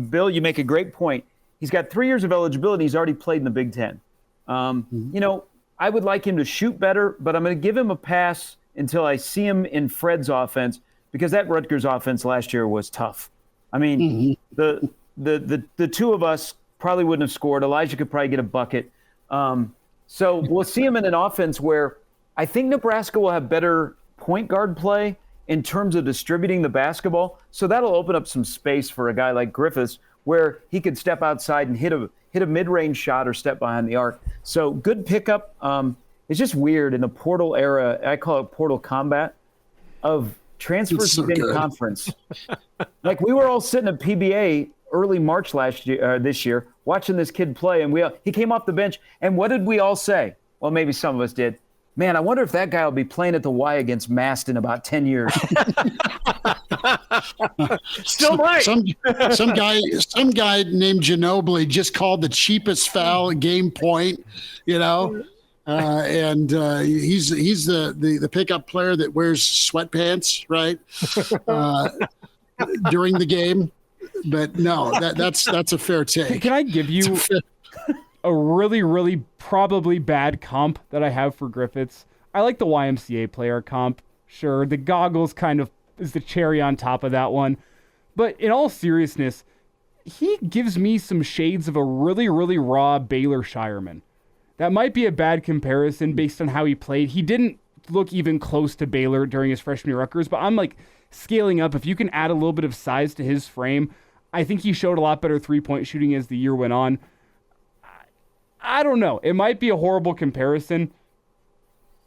Bill, you make a great point. He's got 3 years of eligibility. He's already played in the Big Ten. I would like him to shoot better, but I'm going to give him a pass until I see him in Fred's offense, because that Rutgers offense last year was tough. I mean, the 2 of us probably wouldn't have scored. Elijah could probably get a bucket. So we'll see him in an offense where I think Nebraska will have better point guard play in terms of distributing the basketball. So that'll open up some space for a guy like Griffiths where he could step outside and hit a mid-range shot or step behind the arc. So good pickup. It's just weird in the portal era. I call it portal combat of transfers within conference. Like we were all sitting at PBA early March this year watching this kid play, and he came off the bench. And what did we all say? Well, maybe some of us did. Man, I wonder if that guy will be playing at the Y against Mast in about 10 years. Still might. Some guy named Ginobili just called the cheapest foul game point, and he's the pickup player that wears sweatpants, right, during the game. But no, that's a fair take. Can I give you a really, really probably bad comp that I have for Griffiths? I like the YMCA player comp. Sure, the goggles kind of is the cherry on top of that one. But in all seriousness, he gives me some shades of a really, really raw Baylor Shireman. That might be a bad comparison based on how he played. He didn't look even close to Baylor during his freshman year at Rutgers, but I'm like scaling up. If you can add a little bit of size to his frame, I think he showed a lot better three-point shooting as the year went on. I don't know. It might be a horrible comparison.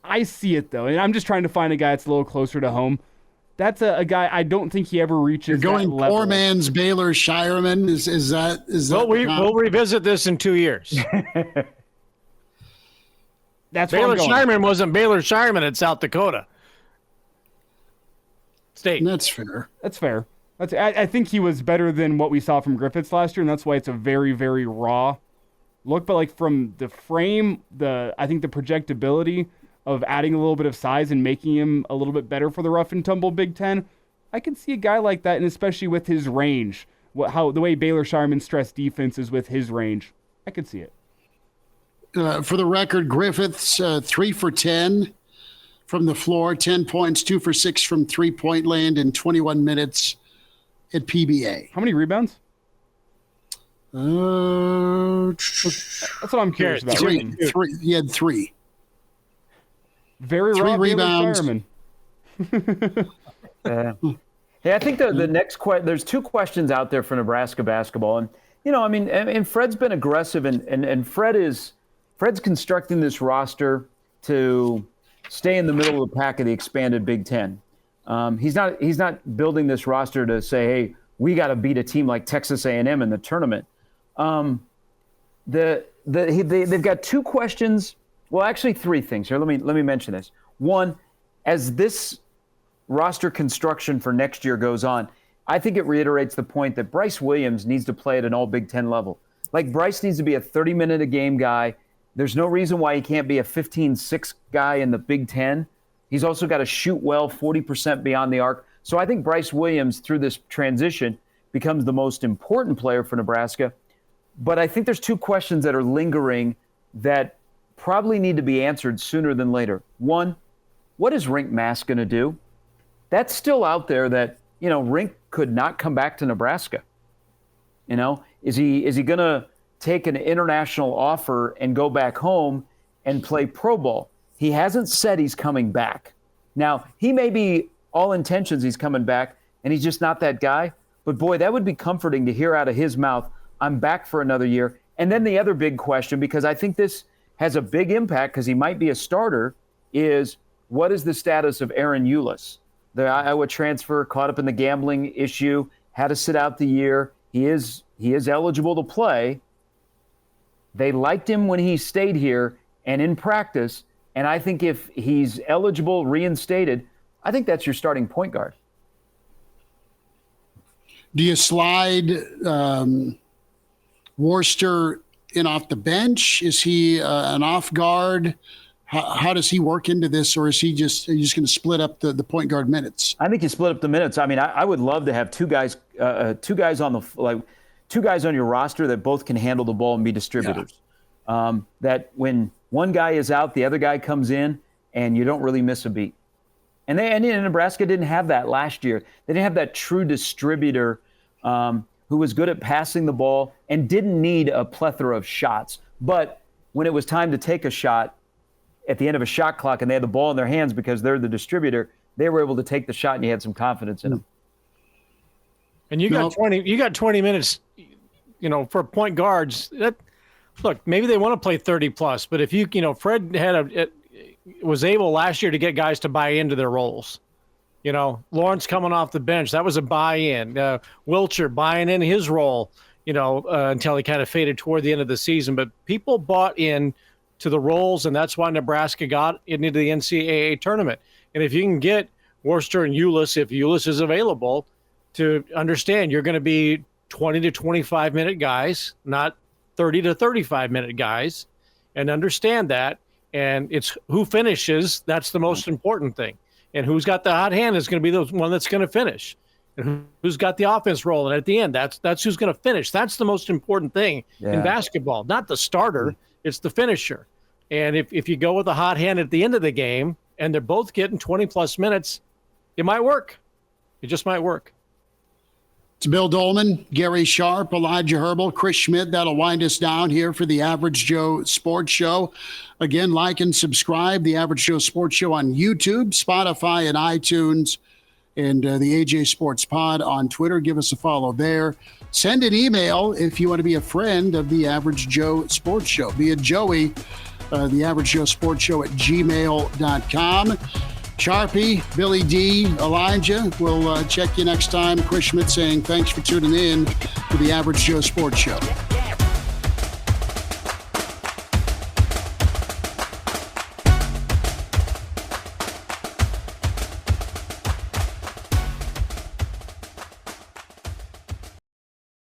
I see it, though, and I'm just trying to find a guy that's a little closer to home. That's a guy I don't think he ever reaches. You're going that level. poor man's Baylor Shireman. Is that? Well, we'll revisit this in 2 years. That's Baylor Shireman wasn't Baylor Shireman at South Dakota State. That's fair. That's fair. I think he was better than what we saw from Griffiths last year, and that's why it's a very, very raw look. But like from the frame, I think the projectability of adding a little bit of size and making him a little bit better for the rough and tumble Big Ten, I can see a guy like that, and especially with his range, the way Baylor Shireman stressed defense is with his range, I could see it. For the record, Griffiths 3 for 10 from the floor, 10 points, 2 for 6 from 3-point land in 21 minutes at PBA. How many rebounds? That's what I'm curious about. Three. He had 3. Very 3 raw rebounds. Hey, I think the next there's 2 questions out there for Nebraska basketball, and and Fred's been aggressive, and Fred's constructing this roster to stay in the middle of the pack of the expanded Big Ten. He's not building this roster to say, hey, we got to beat a team like Texas A&M in the tournament. They've got 2 questions. Well, actually 3 things here. Let me mention this. One, as this roster construction for next year goes on, I think it reiterates the point that Bryce Williams needs to play at an all Big Ten level. Like, Bryce needs to be a 30-minute-a-game guy. There's no reason why he can't be a 15-6 guy in the Big Ten. He's also got to shoot well, 40% beyond the arc. So I think Bryce Williams, through this transition, becomes the most important player for Nebraska. But I think there's 2 questions that are lingering that probably need to be answered sooner than later. One, what is Rink Mass going to do? That's still out there that, Rink could not come back to Nebraska. Is he going to take an international offer and go back home and play pro ball? He hasn't said he's coming back. Now, he may be all intentions he's coming back, and he's just not that guy. But, boy, that would be comforting to hear out of his mouth, I'm back for another year. And then the other big question, because I think this has a big impact because he might be a starter, is what is the status of Aaron Eulis? The Iowa transfer, caught up in the gambling issue, had to sit out the year. He is eligible to play. They liked him when he stayed here and in practice, and I think if he's eligible, reinstated, I think that's your starting point guard. Do you slide Worcester in off the bench? Is he an off guard? How does he work into this, or is he just going to split up the point guard minutes? I think you split up the minutes. I mean, I would love to have two guys on your roster that both can handle the ball and be distributors. Yeah. That when one guy is out, the other guy comes in, and you don't really miss a beat. And Nebraska didn't have that last year. They didn't have that true distributor who was good at passing the ball and didn't need a plethora of shots. But when it was time to take a shot at the end of a shot clock and they had the ball in their hands because they're the distributor, they were able to take the shot and you had some confidence in them. And you got 20 minutes, for point guards. Look, maybe they want to play 30 plus, but if Fred was able last year to get guys to buy into their roles. Lawrence coming off the bench, that was a buy-in. Wilcher buying in his role, until he kind of faded toward the end of the season. But people bought in to the roles, and that's why Nebraska got into the NCAA tournament. And if you can get Worcester and Eulis, if Eulis is available, to understand you're going to be 20 to 25-minute guys, not 30 to 35-minute guys, and understand that. And it's who finishes, that's the most important thing. And who's got the hot hand is going to be the one that's going to finish. And who's got the offense rolling at the end, that's who's going to finish. That's the most important thing in basketball, not the starter. It's the finisher. And if you go with a hot hand at the end of the game and they're both getting 20-plus minutes, it might work. It just might work. It's Bill Doleman, Gary Sharp, Elijah Herbel, Chris Schmidt. That'll wind us down here for the Average Joe Sports Show. Again, like and subscribe the Average Joe Sports Show on YouTube, Spotify, and iTunes. and the AJ Sports Pod on Twitter. Give us a follow there. Send an email if you want to be a friend of the Average Joe Sports Show. Be a Joey, the Average Joe Sports Show at gmail.com. Sharpie, Billy D, Elijah, we'll check you next time. Chris Schmidt saying thanks for tuning in to the Average Joe Sports Show.